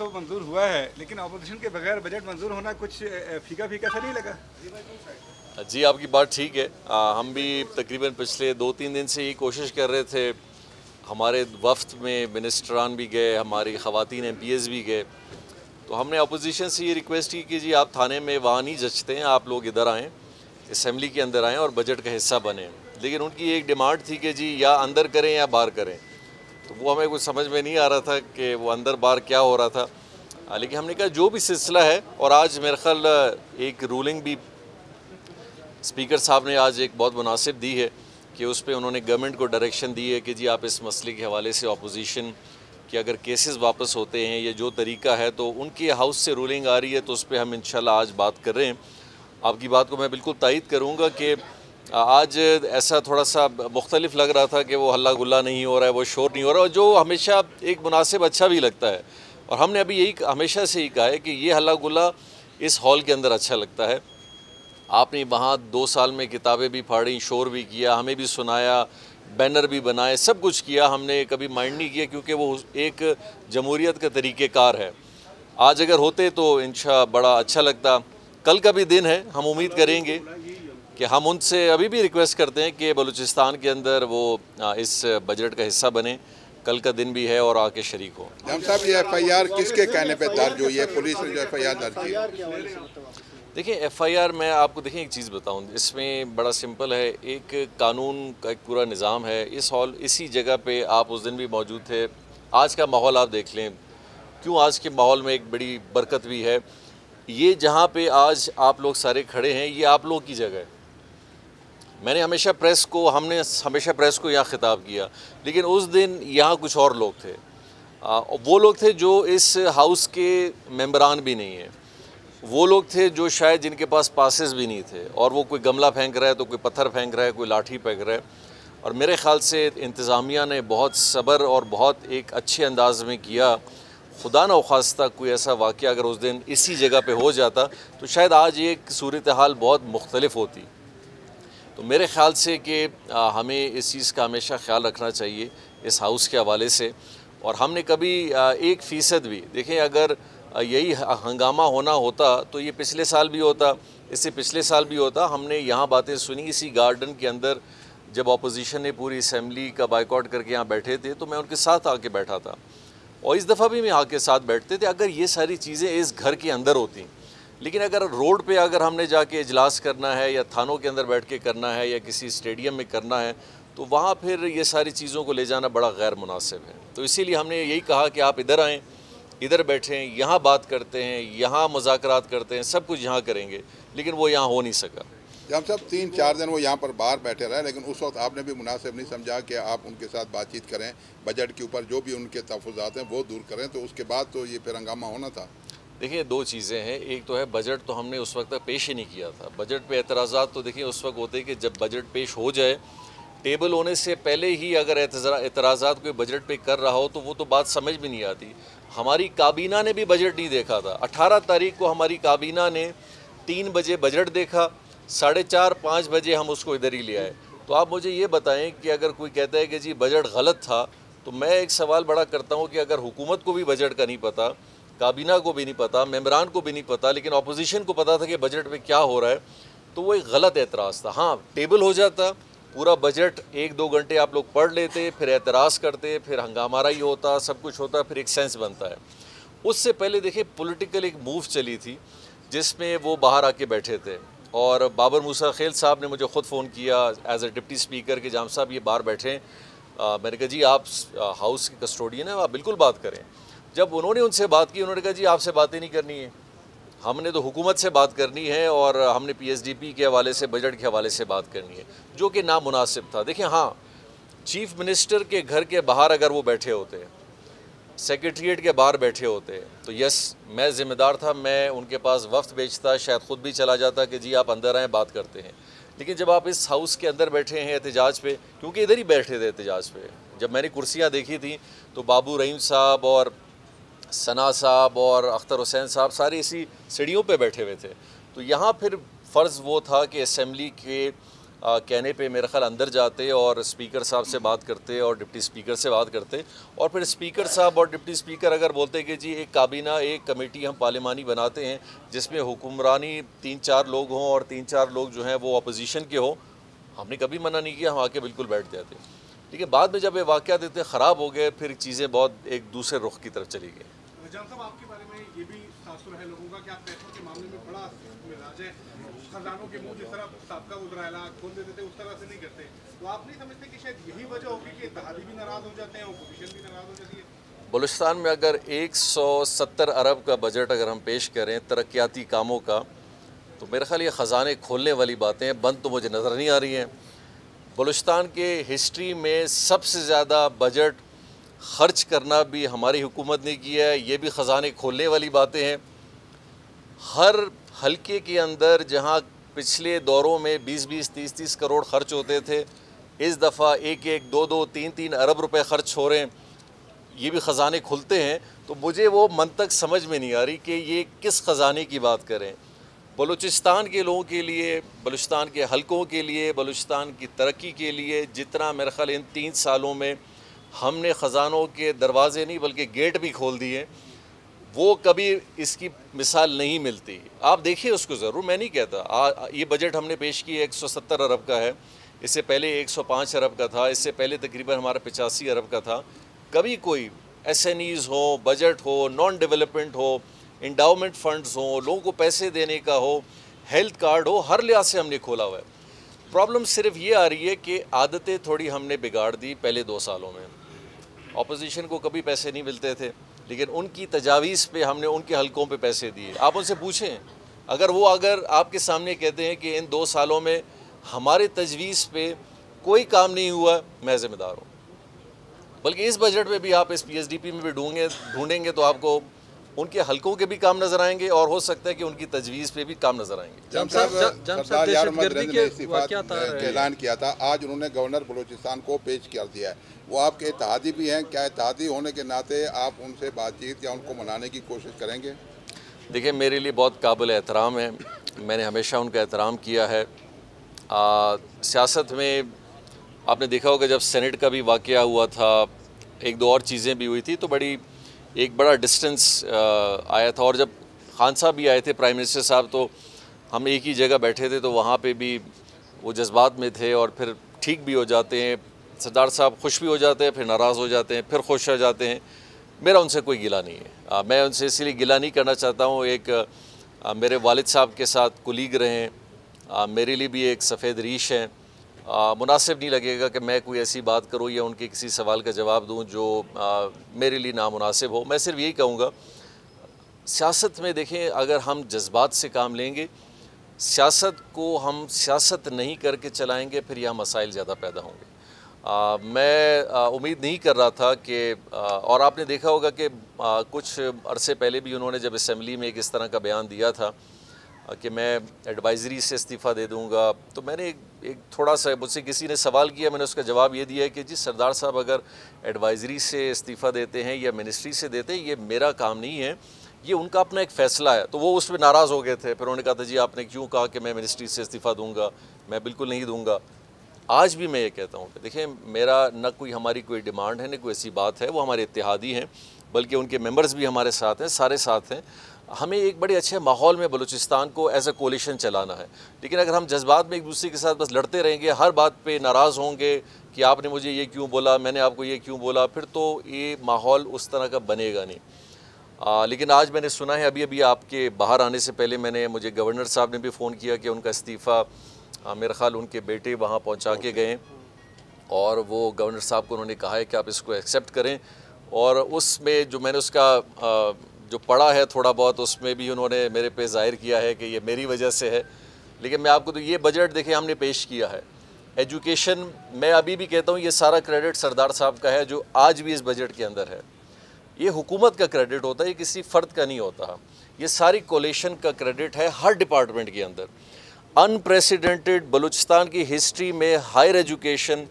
तो मंजूर हुआ है, लेकिन अपोजिशन के बगैर बजट मंजूर होना कुछ फीका फीका सा नहीं लगा? जी, आपकी बात ठीक है। हम भी तकरीबन पिछले 2-3 दिन से ये कोशिश कर रहे थे। हमारे वफ्द में मिनिस्टरान भी गए, हमारी ख़वातीन MPs भी गए। तो हमने अपोजिशन से ये रिक्वेस्ट की कि जी आप थाने में वहाँ नहीं जचते हैं, आप लोग इधर आएँ, असम्बली के अंदर आएँ और बजट का हिस्सा बने। लेकिन उनकी एक डिमांड थी कि जी या अंदर करें या बाहर करें। तो वो हमें कुछ समझ में नहीं आ रहा था कि वो अंदर बाहर क्या हो रहा था। लेकिन हमने कहा जो भी सिलसिला है, और आज मेरे ख्याल एक रूलिंग भी स्पीकर साहब ने आज एक बहुत मुनासिब दी है कि उस पर उन्होंने गवर्नमेंट को डायरेक्शन दी है कि जी आप इस मसले के हवाले से अपोजिशन कि अगर केसेस वापस होते हैं या जो तरीका है तो उनके हाउस से रूलिंग आ रही है, तो उस पर हम इंशाल्लाह आज बात कर रहे हैं। आपकी बात को मैं बिल्कुल तायद करूँगा कि आज ऐसा थोड़ा सा मुख्तलिफ लग रहा था कि वो हल्ला गुल्ला नहीं हो रहा है, वो शोर नहीं हो रहा है, और जो हमेशा एक मुनासिब अच्छा भी लगता है। और हमने अभी यही हमेशा से ही कहा है कि ये हल्ला गुल्ला इस हॉल के अंदर अच्छा लगता है। आपने वहाँ 2 साल में किताबें भी फाड़ी, शोर भी किया, हमें भी सुनाया, बैनर भी बनाए, सब कुछ किया, हमने कभी माइंड नहीं किया, क्योंकि वो एक जमहूरियत का तरीक़ेकार है। आज अगर होते तो इंशाअल्लाह बड़ा अच्छा लगता। कल का भी दिन है, हम उम्मीद करेंगे कि हम उनसे अभी भी रिक्वेस्ट करते हैं कि बलूचिस्तान के अंदर वो इस बजट का हिस्सा बने। कल का दिन भी है और आके शरीक हो। जाम साहब, ये FIR किसके कहने पे दर्ज हुई है? पुलिस ने जो FIR दर्ज की? देखिए FIR मैं आपको एक चीज़ बताऊं, इसमें बड़ा सिंपल है। एक कानून का एक पूरा निज़ाम है। इस हॉल इसी जगह पे आप उस दिन भी मौजूद थे। आज का माहौल आप देख लें, क्यों आज के माहौल में एक बड़ी बरकत भी है। ये जहाँ पे आज आप लोग सारे खड़े हैं, ये आप लोग की जगह है। हमने हमेशा प्रेस को यहाँ खिताब किया, लेकिन उस दिन यहाँ कुछ और लोग थे। वो लोग थे जो इस हाउस के मेंबरान भी नहीं हैं। वो लोग थे जो शायद जिनके पास पासेस भी नहीं थे, और वो कोई गमला फेंक रहा है तो कोई पत्थर फेंक रहा है, कोई लाठी फेंक रहा है। और मेरे ख़्याल से इंतज़ामिया ने बहुत सब्र और बहुत एक अच्छे अंदाज में किया। खुदा न ख़ास्ता कोई ऐसा वाक़या अगर उस दिन इसी जगह पे हो जाता तो शायद आज एक सूरत हाल बहुत मुख्तलिफ होती। तो मेरे ख़्याल से कि हमें इस चीज़ का हमेशा ख्याल रखना चाहिए इस हाउस के हवाले से। और हमने कभी 1% भी देखें, अगर यही हंगामा होना होता तो ये पिछले साल भी होता, इससे पिछले साल भी होता। हमने यहाँ बातें सुनी इसी गार्डन के अंदर, जब अपोजिशन ने पूरी असम्बली का बाइकआउट करके यहाँ बैठे थे, तो मैं उनके साथ आके बैठा था, और इस दफ़ा भी मैं आके साथ बैठते थे। अगर ये सारी चीज़ें इस घर के अंदर होती, लेकिन अगर रोड पे अगर हमने जाके इजलास करना है या थानों के अंदर बैठ के करना है या किसी स्टेडियम में करना है, तो वहाँ फिर ये सारी चीज़ों को ले जाना बड़ा गैर मुनासिब है। तो इसीलिए हमने यही कहा कि आप इधर आएँ, इधर बैठें, यहाँ बात करते हैं, यहाँ मुज़ाकरात करते हैं, सब कुछ यहाँ करेंगे, लेकिन वो यहाँ हो नहीं सका। जाम साहब, 3-4 दिन वो यहाँ पर बाहर बैठे रहे, लेकिन उस वक्त आपने भी मुनासिब नहीं समझा कि आप उनके साथ बातचीत करें, बजट के ऊपर जो भी उनके तहफ़्फ़ुज़ात हैं वो दूर करें, तो उसके बाद तो ये फिर हंगामा होना था। देखिए 2 चीज़ें हैं। एक तो है बजट तो हमने उस वक्त तक पेश ही नहीं किया था। बजट पे एतराज़ात तो देखिए उस वक्त होते हैं कि जब बजट पेश हो जाए, टेबल होने से पहले ही अगर एतराज़ात कोई बजट पे कर रहा हो तो वो तो बात समझ भी नहीं आती। हमारी काबीना ने भी बजट नहीं देखा था। 18 तारीख को हमारी काबीना ने 3 बजे बजट देखा, 4:30-5 बजे हम उसको इधर ही ले आए। तो आप मुझे ये बताएं कि अगर कोई कहता है कि जी बजट गलत था, तो मैं एक सवाल बड़ा करता हूँ कि अगर हुकूमत को भी बजट का नहीं पता, काबीना को भी नहीं पता, मेंबरान को भी नहीं पता, लेकिन अपोजिशन को पता था कि बजट में क्या हो रहा है, तो वो एक गलत एतराज़ था। हाँ, टेबल हो जाता, पूरा बजट 1-2 घंटे आप लोग पढ़ लेते, फिर एतराज़ करते, फिर हंगामा ही होता, सब कुछ होता, फिर एक सेंस बनता है। उससे पहले देखिए पॉलिटिकल एक मूव चली थी जिसमें वो बाहर आके बैठे थे, और बाबर मूसा खेल साहब ने मुझे ख़ुद फ़ोन किया एज ए डिप्टी स्पीकर कि जाम साहब ये बाहर बैठे। मैंने कहा जी आप हाउस के कस्टोडियन हैं, आप बिल्कुल बात करें। जब उन्होंने उनसे बात की, उन्होंने कहा जी आपसे बातें नहीं करनी है, हमने तो हुकूमत से बात करनी है और हमने PSDP के हवाले से, बजट के हवाले से बात करनी है, जो कि नामुनासिब था। देखिए हाँ, चीफ मिनिस्टर के घर के बाहर अगर वो बैठे होते, सेक्रेटरीट के बाहर बैठे होते, तो यस मैं ज़िम्मेदार था, मैं उनके पास वफ्द भेजता, शायद ख़ुद भी चला जाता कि जी आप अंदर आएँ बात करते हैं। लेकिन जब आप इस हाउस के अंदर बैठे हैं एहतजाज पे, क्योंकि इधर ही बैठे थे एहतजाज पे, जब मैंने कुर्सियाँ देखी थी तो बाबू रहीम साहब और सना साहब और अख्तर हुसैन साहब सारे इसी सीढ़ियों पे बैठे हुए थे। तो यहाँ फिर फ़र्ज़ वो था कि असम्बली के कहने पे मेरा ख्याल अंदर जाते और स्पीकर साहब से बात करते और डिप्टी स्पीकर से बात करते, और फिर स्पीकर साहब और डिप्टी स्पीकर अगर बोलते कि जी एक काबीना, एक कमेटी हम पार्लिमानी बनाते हैं जिसमें हुक्मरानी 3-4 लोग हों और 3-4 लोग जो हैं वो अपोजिशन के हों, हमने कभी मना नहीं किया, हम आके बिल्कुल बैठ जाते। लेकिन बाद में जब ये वाक़यात इतने ख़राब हो गए, फिर चीज़ें बहुत एक दूसरे रुख की तरफ चली गई। जाम साहब, आपके बारे में ये भी तासुर है लोगों का कि आप पैसों के मामले में बड़ा मिजाज है, खजानों के मुंह जिस तरह सबका उजराला खोल देते थे उस तरह से नहीं करते, तो आप नहीं समझते कि शायद यही वजह होगी कि इत्तेहादी भी नाराज़ हो जाते हैं, अपोजिशन भी नाराज़ हो जाती है? बलूचिस्तान में अगर 170 अरब का बजट अगर हम पेश करें तरक्याती कामों का, तो मेरे ख्याल ये ख़जाने खोलने वाली बातें हैं, बंद तो मुझे नज़र नहीं आ रही हैं। बलूचिस्तान के हिस्ट्री में सबसे ज़्यादा बजट ख़र्च करना भी हमारी हुकूमत ने किया है, ये भी ख़जाने खोलने वाली बातें हैं। हर हलके के अंदर जहां पिछले दौरों में 20-20, 30-30 करोड़ खर्च होते थे, इस दफ़ा 1-1, 2-2, 3-3 अरब रुपए खर्च हो रहे हैं, ये भी ख़जाने खुलते हैं। तो मुझे वो मंतक समझ में नहीं आ रही कि ये किस ख़जाने की बात करें। बलूचिस्तान के लोगों के लिए, बलूचिस्तान के हलकों के लिए, बलूचिस्तान की तरक्की के लिए जितना मेरे ख्याल इन 3 सालों में हमने ख़जानों के दरवाज़े नहीं बल्कि गेट भी खोल दिए, वो कभी इसकी मिसाल नहीं मिलती। आप देखिए उसको ज़रूर, मैं नहीं कहता। ये बजट हमने पेश किया 170 अरब का है, इससे पहले 105 अरब का था, इससे पहले तकरीबन हमारा 85 अरब का था। कभी कोई SNEs हो, बजट हो, नॉन डेवलपमेंट हो, इंडाउमेंट फंड्स हो, लोगों को पैसे देने का हो, हेल्थ कार्ड हो, हर लिहाज से हमने खोला हुआ है। प्रॉब्लम सिर्फ ये आ रही है कि आदतें थोड़ी हमने बिगाड़ दी पहले 2 सालों में। अपोजिशन को कभी पैसे नहीं मिलते थे, लेकिन उनकी तजावीज़ पे हमने उनके हलकों पे पैसे दिए। आप उनसे पूछें, अगर आपके सामने कहते हैं कि इन 2 सालों में हमारे तजवीज़ पे कोई काम नहीं हुआ, मैं ज़िम्मेदार हूँ। बल्कि इस बजट में भी आप इस PSDP में भी ढूंढेंगे तो आपको उनके हलकों के भी काम नज़र आएंगे और हो सकता है कि उनकी तजवीज़ पे भी काम नज़र आएंगे। सरदार यार मोहम्मद रेज़ा ने इस्तीफा का ऐलान किया था, आज उन्होंने गवर्नर बलूचिस्तान को पेश कर दिया है। वो आपके इत्तेहादी भी हैं, क्या इत्तेहादी होने के नाते आप उनसे बातचीत या उनको मनाने की कोशिश करेंगे? देखिए, मेरे लिए बहुत काबिल एहतराम है, मैंने हमेशा उनका एहतराम किया है। सियासत में आपने देखा होगा जब सेनेट का भी वाक़या हुआ था, 1-2 और चीज़ें भी हुई थी, तो एक बड़ा डिस्टेंस आया था। और जब खान साहब भी आए थे, प्राइम मिनिस्टर साहब, तो हम एक ही जगह बैठे थे, तो वहाँ पे भी वो जज्बात में थे और फिर ठीक भी हो जाते हैं। सरदार साहब खुश भी हो जाते हैं, फिर नाराज़ हो जाते हैं, फिर खुश हो जाते हैं। मेरा उनसे कोई गिला नहीं है, मैं उनसे इसलिए गिला नहीं करना चाहता हूँ। मेरे वालिद साहब के साथ कुलीग रहे हैं, मेरे लिए भी एक सफ़ेद रीश हैं। मुनासिब नहीं लगेगा कि मैं कोई ऐसी बात करूं या उनके किसी सवाल का जवाब दूं जो मेरे लिए नामुनासिब हो। मैं सिर्फ यही कहूँगा, सियासत में देखें, अगर हम जज्बात से काम लेंगे, सियासत को हम सियासत नहीं करके चलाएंगे, फिर यह मसाइल ज़्यादा पैदा होंगे। मैं उम्मीद नहीं कर रहा था कि और आपने देखा होगा कि कुछ अरसे पहले भी उन्होंने जब असम्बली में एक इस तरह का बयान दिया था कि मैं एडवाइज़री से इस्तीफ़ा दे दूंगा, तो मैंने एक थोड़ा सा, मुझसे किसी ने सवाल किया, मैंने उसका जवाब ये दिया है कि जी सरदार साहब अगर एडवाइज़री से इस्तीफ़ा देते हैं या मिनिस्ट्री से देते हैं, ये मेरा काम नहीं है, ये उनका अपना एक फ़ैसला है। तो वो उस पर नाराज़ हो गए थे, फिर उन्होंने कहा था जी आपने क्यों कहा कि मैं मिनिस्ट्री से इस्तीफ़ा दूँगा, मैं बिल्कुल नहीं दूँगा। आज भी मैं ये कहता हूँ कि देखिए, मेरा न कोई हमारी कोई डिमांड है, न कोई ऐसी बात है, वो हमारे इत्तेहादी हैं, बल्कि उनके मेंबर्स भी हमारे साथ हैं, सारे साथ हैं। हमें एक बड़े अच्छे माहौल में बलूचिस्तान को एज ए कोलिशन चलाना है। लेकिन अगर हम जज्बात में एक दूसरे के साथ बस लड़ते रहेंगे, हर बात पे नाराज़ होंगे कि आपने मुझे ये क्यों बोला, मैंने आपको ये क्यों बोला, फिर तो ये माहौल उस तरह का बनेगा नहीं। लेकिन आज मैंने सुना है, अभी आपके बाहर आने से पहले मुझे गवर्नर साहब ने भी फ़ोन किया कि उनका इस्तीफ़ा मेरा ख़्याल उनके बेटे वहाँ पहुँचा के गए और वो गवर्नर साहब को उन्होंने कहा है कि आप इसको एक्सेप्ट करें। और उसमें जो मैंने उसका जो पढ़ा है थोड़ा बहुत, उसमें भी उन्होंने मेरे पे ज़ाहिर किया है कि ये मेरी वजह से है। लेकिन मैं आपको तो ये बजट देखिए हमने पेश किया है, एजुकेशन, मैं अभी भी कहता हूँ ये सारा क्रेडिट सरदार साहब का है जो आज भी इस बजट के अंदर है। ये हुकूमत का क्रेडिट होता है, ये किसी फ़र्द का नहीं होता। ये सारी कोलिशन का क्रेडिट है हर डिपार्टमेंट के अंदर। अनप्रेसिडेंटेड बलूचिस्तान की हिस्ट्री में हायर एजुकेशन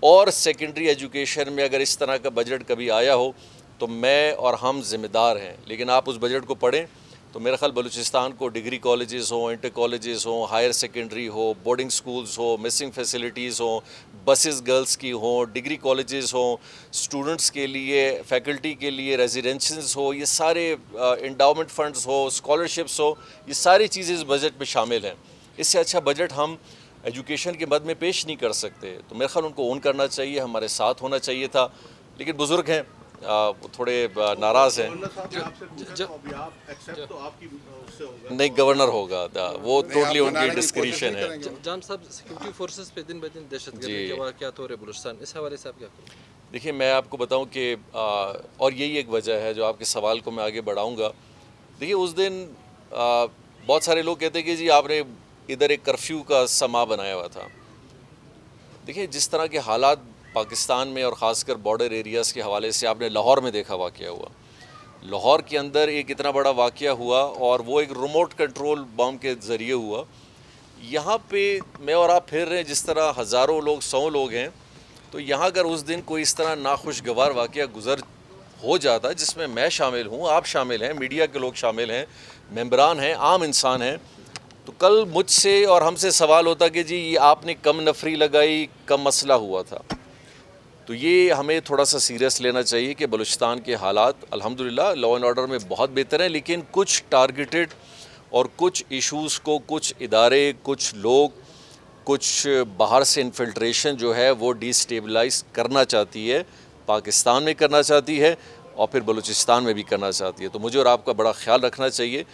और सेकेंडरी एजुकेशन में अगर इस तरह का बजट कभी आया हो तो मैं और हम ज़िम्मेदार हैं। लेकिन आप उस बजट को पढ़ें, तो मेरा ख्याल बलूचिस्तान को डिग्री कॉलेजेस हो, इंटर कॉलेजेस हो, हायर सेकेंडरी हो, बोर्डिंग स्कूल्स हो, मिसिंग फैसिलिटीज़ हो, बसेस गर्ल्स की हो, डिग्री कॉलेजेस हो, स्टूडेंट्स के लिए, फैकल्टी के लिए रेजिडेंशियल्स हो, ये सारे इंडाउमेंट फंड्स हो, स्कॉलरशिप्स हो, ये सारी चीज़ें इस बजट में शामिल हैं। इससे अच्छा बजट हम एजुकेशन के मद में पेश नहीं कर सकते। तो मेरे ख्याल उनको ओन करना चाहिए, हमारे साथ होना चाहिए था, लेकिन बुज़ुर्ग हैं, थोड़े नाराज़ हैं। नहीं, गवर्नर होगा, वो टोटली उनकी डिस्क्रिशन है। जाम साहब, सिक्योरिटी फोर्सेस पे दिन ब दिन दहशतगर्दी के वाक़यात हो रहे बलूचिस्तान, इस हवाले से आप क्या करें? देखिए, मैं आपको बताऊं कि और यही एक वजह है जो आपके सवाल को मैं आगे बढ़ाऊंगा। देखिए, उस दिन बहुत सारे लोग कहते हैं कि जी आपने इधर एक कर्फ्यू का समा बनाया हुआ था। देखिए, जिस तरह के हालात पाकिस्तान में और ख़ासकर बॉर्डर एरियाज़ के हवाले से आपने लाहौर में देखा वाक़या हुआ, लाहौर के अंदर एक इतना बड़ा वाक़या हुआ और वो एक रिमोट कंट्रोल बम के ज़रिए हुआ। यहाँ पे मैं और आप फिर रहे हैं, जिस तरह हज़ारों लोग, 100 लोग हैं, तो यहाँ अगर उस दिन कोई इस तरह नाखुशगवार वाक़या गुज़र हो जाता जिसमें मैं शामिल हूँ, आप शामिल हैं, मीडिया के लोग शामिल हैं, मेंबरान हैं, आम इंसान हैं, तो कल मुझसे और हमसे सवाल होता कि जी ये आपने कम नफरी लगाई, कम मसला हुआ था। तो ये हमें थोड़ा सा सीरियस लेना चाहिए कि बलूचिस्तान के हालात अल्हम्दुलिल्लाह लॉ एंड ऑर्डर में बहुत बेहतर हैं, लेकिन कुछ टारगेटेड और कुछ इश्यूज़ को कुछ इदारे, कुछ लोग, कुछ बाहर से इन्फिल्ट्रेशन जो है वो डिस्टेबलाइज करना चाहती है, पाकिस्तान में करना चाहती है और फिर बलूचिस्तान में भी करना चाहती है। तो मुझे और आपका बड़ा ख्याल रखना चाहिए।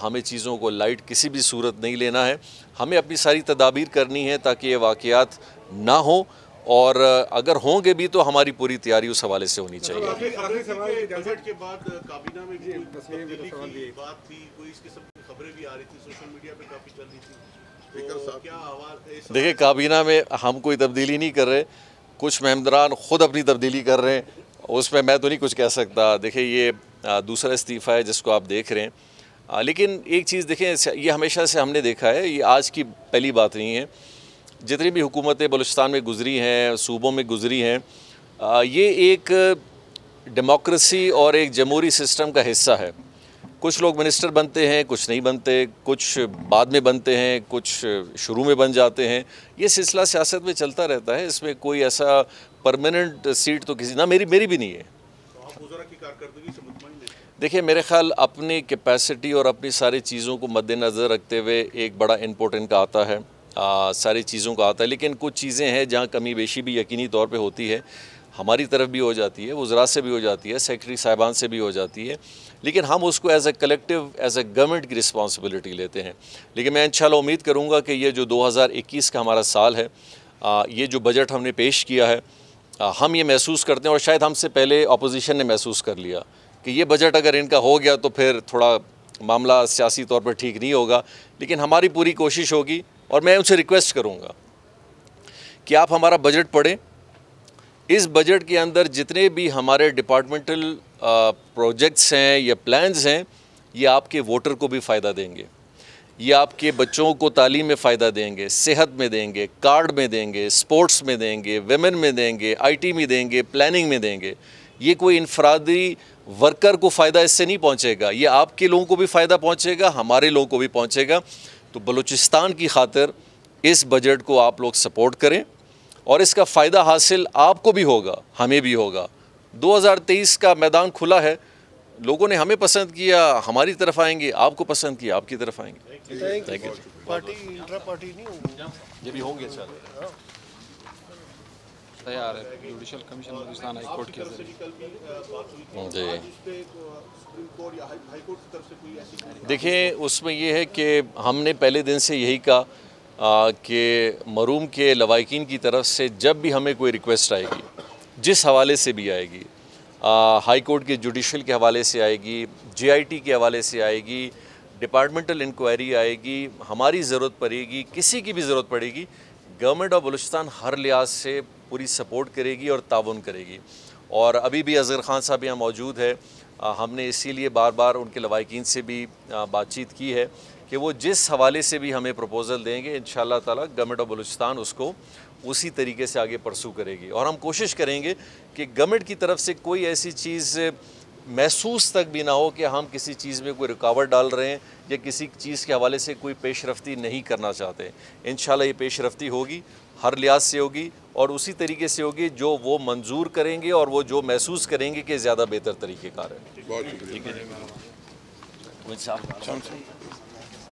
हमें चीज़ों को लाइट किसी भी सूरत नहीं लेना है, हमें अपनी सारी तदाबीर करनी है ताकि ये वाक़यात ना हो, और अगर होंगे भी तो हमारी पूरी तैयारी उस हवाले से होनी चाहिए। बजट के बाद काबीना में तब्दीली की बात थी, कोई इस किस्म की खबरें भी आ रही थी, सोशल मीडिया पे काफ़ी चल रही थी, तो क्या आवाज़? देखिए, काबीना में हम कोई तब्दीली नहीं कर रहे, कुछ मेंबरान ख़ुद अपनी तब्दीली कर रहे हैं, उसमें मैं तो नहीं कुछ कह सकता। देखिए, ये दूसरा इस्तीफ़ा है जिसको आप देख रहे हैं, लेकिन एक चीज़ देखें, ये हमेशा से हमने देखा है, ये आज की पहली बात नहीं है। जितनी भी हुकूमतें बलूचिस्तान में गुज़री हैं, सूबों में गुज़री हैं, ये एक डेमोक्रेसी और एक जमहूरी सिस्टम का हिस्सा है। कुछ लोग मिनिस्टर बनते हैं, कुछ नहीं बनते, कुछ बाद में बनते हैं, कुछ शुरू में बन जाते हैं। ये सिलसिला सियासत में चलता रहता है, इसमें कोई ऐसा परमानेंट सीट तो किसी ना मेरी भी नहीं है। देखिए, मेरे ख्याल अपनी कैपेसिटी और अपनी सारी चीज़ों को मद्देनज़र रखते हुए एक बड़ा इनपुट इनका आता है, सारी चीज़ों का आता है, लेकिन कुछ चीज़ें हैं जहाँ कमी बेशी भी यकीनी तौर पे होती है, हमारी तरफ भी हो जाती है, वज़रा से भी हो जाती है, सेक्रेटरी साहिबान से भी हो जाती है, लेकिन हम उसको as a collective, as a government की रिस्पॉन्सिबिलिटी लेते हैं। लेकिन मैं इंशाल्लाह उम्मीद करूँगा कि ये जो 2021 का हमारा साल है, ये जो बजट हमने पेश किया है, हम ये महसूस करते हैं और शायद हमसे पहले अपोजिशन ने महसूस कर लिया कि ये बजट अगर इनका हो गया तो फिर थोड़ा मामला सियासी तौर पर ठीक नहीं होगा, लेकिन हमारी पूरी कोशिश होगी और मैं उनसे रिक्वेस्ट करूँगा कि आप हमारा बजट पढ़ें। इस बजट के अंदर जितने भी हमारे डिपार्टमेंटल प्रोजेक्ट्स हैं या प्लान्स हैं, ये आपके वोटर को भी फ़ायदा देंगे, ये आपके बच्चों को तालीम में फ़ायदा देंगे, सेहत में देंगे, कार्ड में देंगे, स्पोर्ट्स में देंगे, वेमेन में देंगे, आईटी में देंगे, प्लानिंग में देंगे। ये कोई इनफरादी वर्कर को फ़ायदा इससे नहीं पहुँचेगा, ये आपके लोगों को भी फ़ायदा पहुँचेगा, हमारे लोगों को भी पहुँचेगा। तो बलूचिस्तान की खातिर इस बजट को आप लोग सपोर्ट करें और इसका फ़ायदा हासिल आपको भी होगा, हमें भी होगा। 2023 का मैदान खुला है, लोगों ने हमें पसंद किया, हमारी तरफ आएंगे, आपको पसंद किया, आपकी तरफ आएंगे। Thank you. Party intra party नहीं होंगे, ये भी होंगे चल तैयार है judicial commission Balochistan high court के जी। देखिए, उसमें ये है कि हमने पहले दिन से यही कहा कि मरूम के लवाकिन की तरफ से जब भी हमें कोई रिक्वेस्ट आएगी, जिस हवाले से भी आएगी, हाई कोर्ट के जुडिशल के हवाले से आएगी, JIT के हवाले से आएगी, डिपार्टमेंटल इंक्वायरी आएगी, हमारी ज़रूरत पड़ेगी, किसी की भी ज़रूरत पड़ेगी, गवर्नमेंट ऑफ बलूचिस्तान हर लिहाज से पूरी सपोर्ट करेगी और ताउन करेगी। और अभी भी अज़हर ख़ान साहब यहाँ मौजूद है, हमने इसीलिए बार बार उनके लवाकिन से भी बातचीत की है कि वो जिस हवाले से भी हमें प्रपोज़ल देंगे, इंशाअल्लाह ताला गवर्नमेंट ऑफ बलूचिस्तान उसको उसी तरीके से आगे परसू करेगी। और हम कोशिश करेंगे कि गवर्नमेंट की तरफ से कोई ऐसी चीज़ महसूस तक भी ना हो कि हम किसी चीज़ में कोई रुकावट डाल रहे हैं या किसी चीज़ के हवाले से कोई पेशरफ्ती नहीं करना चाहते। इंशाल्लाह ये पेशरफ्ती होगी, हर लिहाज से होगी और उसी तरीके से होगी जो वो मंजूर करेंगे और वो जो महसूस करेंगे कि ज़्यादा बेहतर तरीक़ेकार है। बहुत शुक्रिया। ठीक है जी।